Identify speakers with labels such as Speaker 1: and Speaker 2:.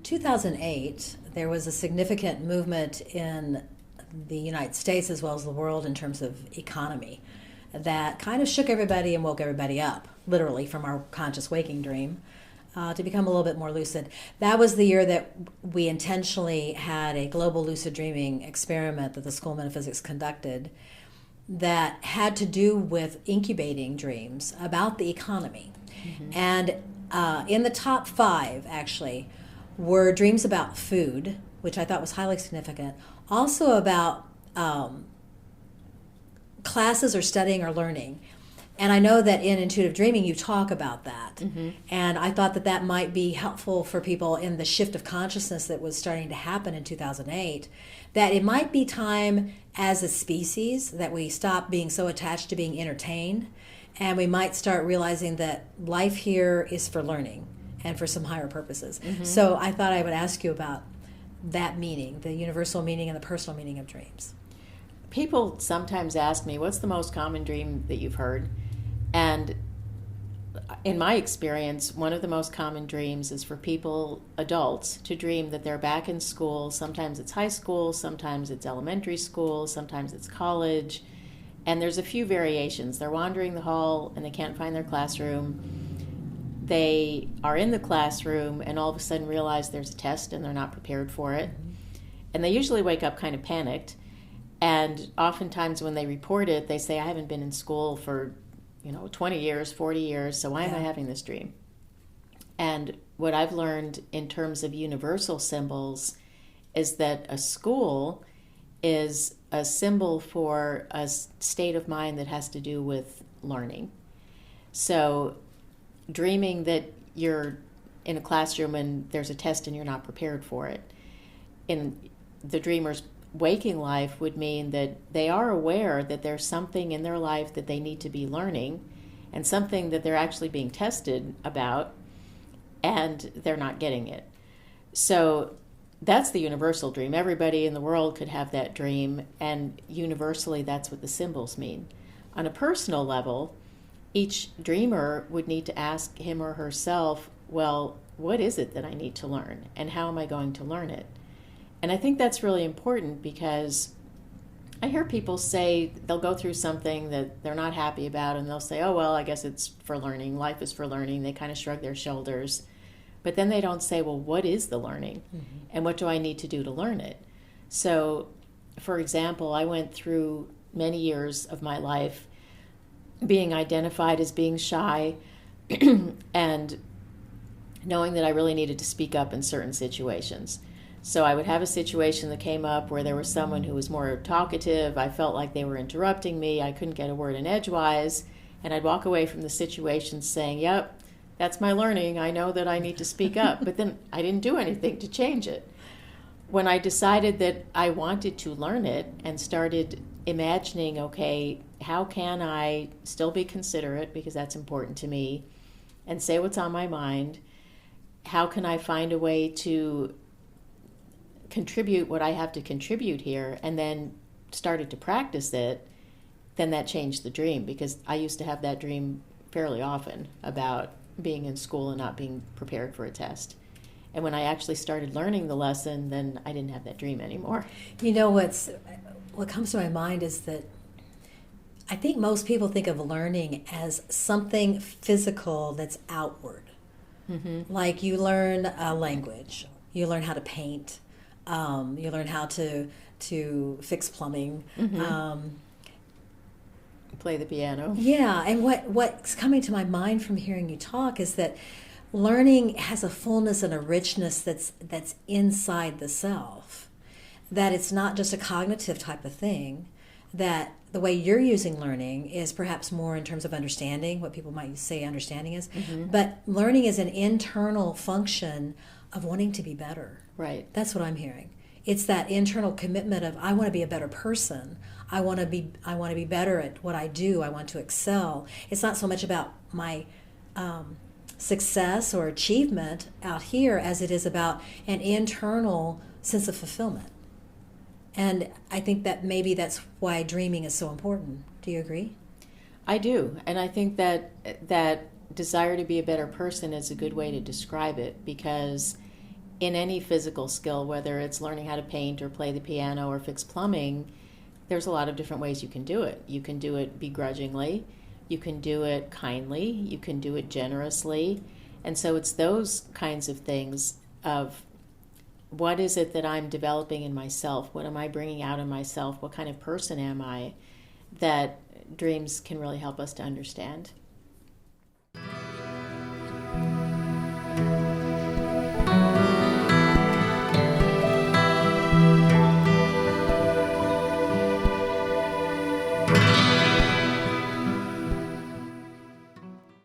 Speaker 1: 2008, there was a significant movement in the United States as well as the world in terms of economy that kind of shook everybody and woke everybody up, literally, from our conscious waking dream to become a little bit more lucid. That was the year that we intentionally had a global lucid dreaming experiment that the School of Metaphysics conducted that had to do with incubating dreams about the economy. Mm-hmm. And in the top 5, actually, were dreams about food, which I thought was highly significant, also about classes or studying or learning. And I know that in intuitive dreaming you talk about that. Mm-hmm. And I thought that that might be helpful for people in the shift of consciousness that was starting to happen in 2008, that it might be time as a species that we stop being so attached to being entertained, and we might start realizing that life here is for learning and for some higher purposes. Mm-hmm. So I thought I would ask you about that meaning, the universal meaning and the personal meaning of dreams.
Speaker 2: People sometimes ask me, what's the most common dream that you've heard? And in my experience, one of the most common dreams is for people, adults, to dream that they're back in school. Sometimes it's high school, sometimes it's elementary school, sometimes it's college. And there's a few variations. They're wandering the hall and they can't find their classroom. They are in the classroom and all of a sudden realize there's a test and they're not prepared for it. And they usually wake up kind of panicked. And oftentimes when they report it, they say, I haven't been in school for 20 years, 40 years, so why am I having this dream? And what I've learned in terms of universal symbols is that a school is a symbol for a state of mind that has to do with learning. So dreaming that you're in a classroom and there's a test and you're not prepared for it, in the dreamer's waking life would mean that they are aware that there's something in their life that they need to be learning and something that they're actually being tested about, and they're not getting it. So that's the universal dream. Everybody in the world could have that dream, and universally that's what the symbols mean. On a personal level, each dreamer would need to ask him or herself, well, what is it that I need to learn, and how am I going to learn it? And I think that's really important because I hear people say they'll go through something that they're not happy about and they'll say, oh, well, I guess it's for learning. Life is for learning. They kind of shrug their shoulders. But then they don't say, well, what is the learning? Mm-hmm. And what do I need to do to learn it? So, for example, I went through many years of my life being identified as being shy and knowing that I really needed to speak up in certain situations. So I would have a situation that came up where there was someone who was more talkative. I felt like they were interrupting me. I couldn't get a word in edgewise. And I'd walk away from the situation saying, yep, that's my learning. I know that I need to speak up. But then I didn't do anything to change it. When I decided that I wanted to learn it and started imagining, okay, how can I still be considerate, because that's important to me, and say what's on my mind? How can I find a way to contribute what I have to contribute here, and then started to practice it, then that changed the dream, because I used to have that dream fairly often about being in school and not being prepared for a test. And when I actually started learning the lesson, then I didn't have that dream anymore.
Speaker 1: What comes to my mind is that I think most people think of learning as something physical that's outward. Mm-hmm. Like you learn a language, you learn how to paint, you learn how to fix plumbing. Mm-hmm.
Speaker 2: Play the piano.
Speaker 1: Yeah, and what's coming to my mind from hearing you talk is that learning has a fullness and a richness that's inside the self, that it's not just a cognitive type of thing, that the way you're using learning is perhaps more in terms of understanding, what people might say understanding is, mm-hmm. but learning is an internal function of wanting to be better.
Speaker 2: Right.
Speaker 1: That's what I'm hearing. It's that internal commitment of, I want to be a better person. I want to be better at what I do. I want to excel. It's not so much about my success or achievement out here as it is about an internal sense of fulfillment. And I think that maybe that's why dreaming is so important. Do you agree?
Speaker 2: I do. And I think that desire to be a better person is a good way to describe it, because in any physical skill, whether it's learning how to paint or play the piano or fix plumbing, there's a lot of different ways you can do it. You can do it begrudgingly, you can do it kindly, you can do it generously. And so it's those kinds of things of what is it that I'm developing in myself? What am I bringing out in myself? What kind of person am I? That dreams can really help us to understand.